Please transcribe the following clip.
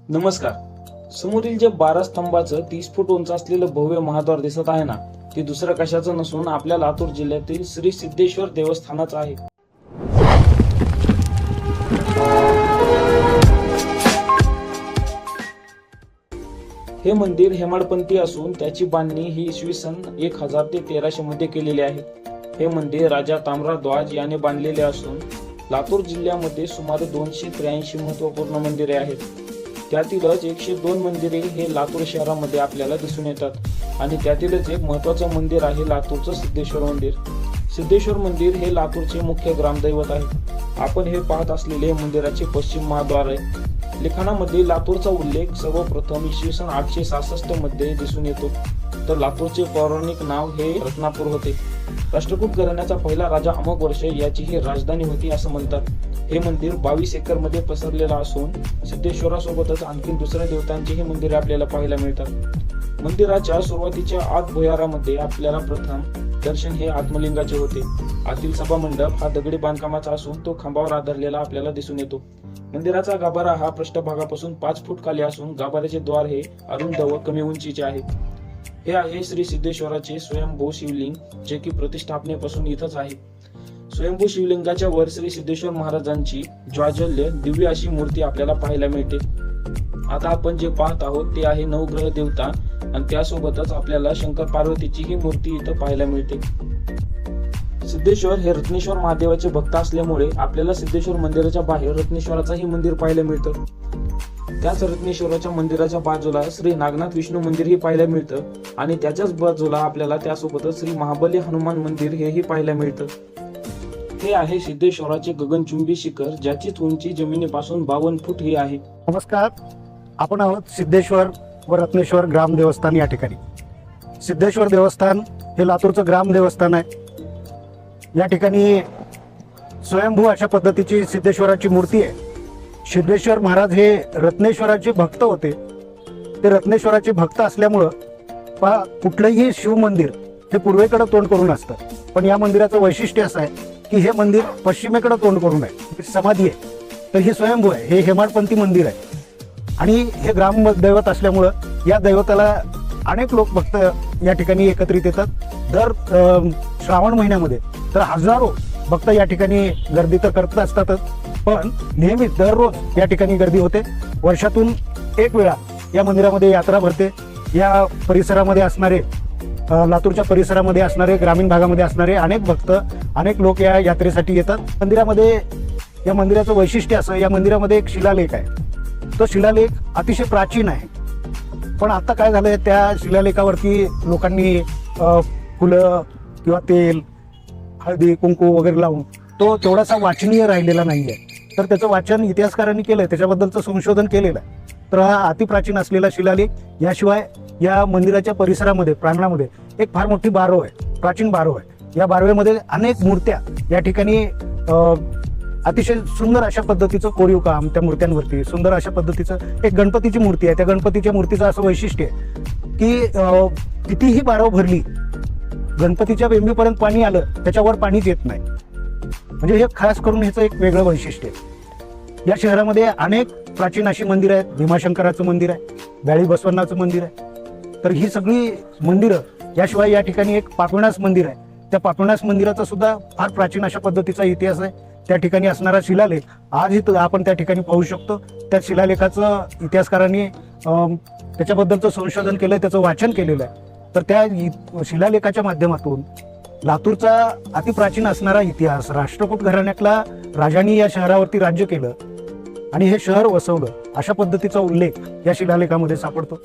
नमस्कार. समोरील जे 12 स्तंभाचं 30 फूट उंच असलेलं भव्य महाद्वार दिसत आहे ना, ते दुसरं कशाचं नसून आपल्या लातूर जिल्ह्यातील श्री सिद्धेश्वर देवस्थानाचं आहे. हे मंदिर हेमाडपंथी असून त्याची बांधणी ही इसवी सन 1000 ते 1300 मध्ये केलेली आहे. हे मंदिर राजा ताम्रध्वज याने बांधलेले असून लातूर जिल्ह्यामध्ये सुमारे 283 महत्त्वपूर्ण मंदिरे आहेत. त्यातीलच 102 मंदिरे हे लातूर शहरामध्ये आपल्याला दिसून येतात आणि त्यातीलच एक महत्त्वाचं मंदिर आहे लातूरचं सिद्धेश्वर मंदिर. सिद्धेश्वर मंदिर हे लातूरचे मुख्य ग्रामदैवत आहे. आपण हे पाहत असलेले मंदिराचे पश्चिम महाद्वार आहे. लिखाणामध्ये लातूरचा उल्लेख सर्वप्रथम इसवी सन 866 मध्ये दिसून येतो. तर लातूरचे पौराणिक नाव हे रत्नापूर होते. राष्ट्रकूट घराण्याचा पहिला राजा अमोघवर्ष याची ही राजधानी होती असं म्हणतात. हे मंदिर 22 एकर मध्ये पसरलेलं असून सिद्धेश्वरासोबतच आणखी दुसऱ्या देवतांचीही मंदिरे आपल्याला पाहायला मिळतात. मंदिराच्या सुरुवातीच्या आत भुयारामध्ये आपल्याला प्रथम दर्शन हे आत्मलिंगाचे होते. आतील सभा मंडप हा दगडी बांधकामाचा असून तो खांबावर आधारलेला आपल्याला दिसून येतो. मंदिराचा गाभारा हा पृष्ठभागापासून 5 फूट खाली असून गाभाऱ्याचे द्वार हे अरुंद व कमी उंचीचे आहे. हे आहे श्री सिद्धेश्वराचे स्वयंभू शिवलिंग, जे की प्रतिष्ठापनेपासून इथंच आहे. स्वयंभू शिवलिंगाच्या वर श्री सिद्धेश्वर महाराजांची ज्वाज्वल्य दिव्य अशी मूर्ती आपल्याला पाहायला मिळते. आता आपण जे पाहत आहोत ते आहे नवग्रह देवता आणि त्यासोबतच आपल्याला शंकर पार्वतीची ही मूर्ती इथं पाहायला मिळते. सिद्धेश्वर हे रत्नेश्वर महादेवाचे भक्त असल्यामुळे आपल्याला सिद्धेश्वर मंदिराच्या बाहेर रत्नेश्वराचंही मंदिर पाहायला मिळतं. त्याच रत्नेश्वराच्या मंदिराच्या बाजूला श्री नागनाथ विष्णू मंदिर ही पाहायला मिळतं आणि त्याच्याच बाजूला आपल्याला त्यासोबतच श्री महाबली हनुमान मंदिर हेही पाहायला मिळतं. हे आहे सिद्धेश्वराचे गगनचुंबी शिखर, ज्याची उंची जमिनीपासून 52 फूट ही आहे. नमस्कार. आपण आहोत सिद्धेश्वर व रत्नेश्वर ग्राम देवस्थान या ठिकाणी. सिद्धेश्वर देवस्थान हे लातूरचं ग्राम देवस्थान आहे. या ठिकाणी स्वयंभू अशा पद्धतीची सिद्धेश्वराची मूर्ती आहे. सिद्धेश्वर महाराज हे रत्नेश्वराचे भक्त होते. ते रत्नेश्वराचे भक्त असल्यामुळं कुठलंही शिव मंदिर हे पूर्वेकडे तोंड करून असतं. पण या मंदिराचं वैशिष्ट्य असं आहे की हे मंदिर पश्चिमेकडे तोंड करून आहे. समाधी आहे, तर हे स्वयंभू आहे. हे हेमाडपंथी मंदिर आहे आणि हे ग्राम दैवत असल्यामुळं या दैवताला अनेक लोक भक्त या ठिकाणी एकत्रित येतात. दर श्रावण महिन्यामध्ये तर हजारो भक्त या ठिकाणी गर्दी तर करत असतातच, पण नेहमी दररोज या ठिकाणी गर्दी होते. वर्षातून एक वेळा या मंदिरामध्ये यात्रा भरते. या परिसरामध्ये असणारे लातूरच्या परिसरामध्ये असणारे ग्रामीण भागामध्ये असणारे अनेक भक्त अनेक लोक या यात्रेसाठी येतात. या मंदिराचं वैशिष्ट्य असं, या मंदिरामध्ये एक शिलालेख आहे. तो शिलालेख अतिशय प्राचीन आहे, पण आता काय झालंय, त्या शिलालेखावरती लोकांनी फुलं किंवा तेल, हळदी, कुंकू वगैरे लावून तो तेवढासा वाचनीय राहिलेला नाहीये. तर त्याचं वाचन इतिहासकारांनी केलंय, त्याच्याबद्दलचं संशोधन केलेलं आहे. तर हा अतिप्राचीन असलेला शिलालेख. याशिवाय या मंदिराच्या परिसरामध्ये प्रांगणामध्ये एक फार मोठी बारव आहे, प्राचीन बारव आहे. या बारवेमध्ये अनेक मूर्त्या या ठिकाणी अतिशय सुंदर अशा पद्धतीचं कोरीव काम, त्या मूर्त्यांवरती सुंदर अशा पद्धतीचं एक गणपतीची मूर्ती आहे. त्या गणपतीच्या मूर्तीचं असं वैशिष्ट्य आहे की कितीही बारव भरली, गणपतीच्या बेंबीपर्यंत पाणी आलं त्याच्यावर पाणीच येत नाही. म्हणजे हे खास करून ह्याचं एक वेगळं वैशिष्ट्य आहे. या शहरामध्ये अनेक प्राचीन अशी मंदिरं आहेत. भीमाशंकराचं मंदिर आहे, बॅळी बसवण्णाचं मंदिर आहे. तर ही सगळी मंदिरं, याशिवाय या ठिकाणी एक पापविनाश मंदिर आहे. त्या पापविनाश मंदिराचा सुद्धा फार प्राचीन अशा पद्धतीचा इतिहास आहे. त्या ठिकाणी असणारा शिलालेख आजही आपण त्या ठिकाणी पाहू शकतो. त्या शिलालेखाचं इतिहासकारांनी त्याच्याबद्दलचं संशोधन केलंय, त्याचं वाचन केलेलं आहे. तर त्या शिलालेखाच्या माध्यमातून लातूरचा अतिप्राचीन असणारा इतिहास, राष्ट्रकूट घराण्यातला राजांनी या शहरावरती राज्य केलं आणि हे शहर वसवलं, अशा पद्धतीचा उल्लेख या शिलालेखामध्ये सापडतो.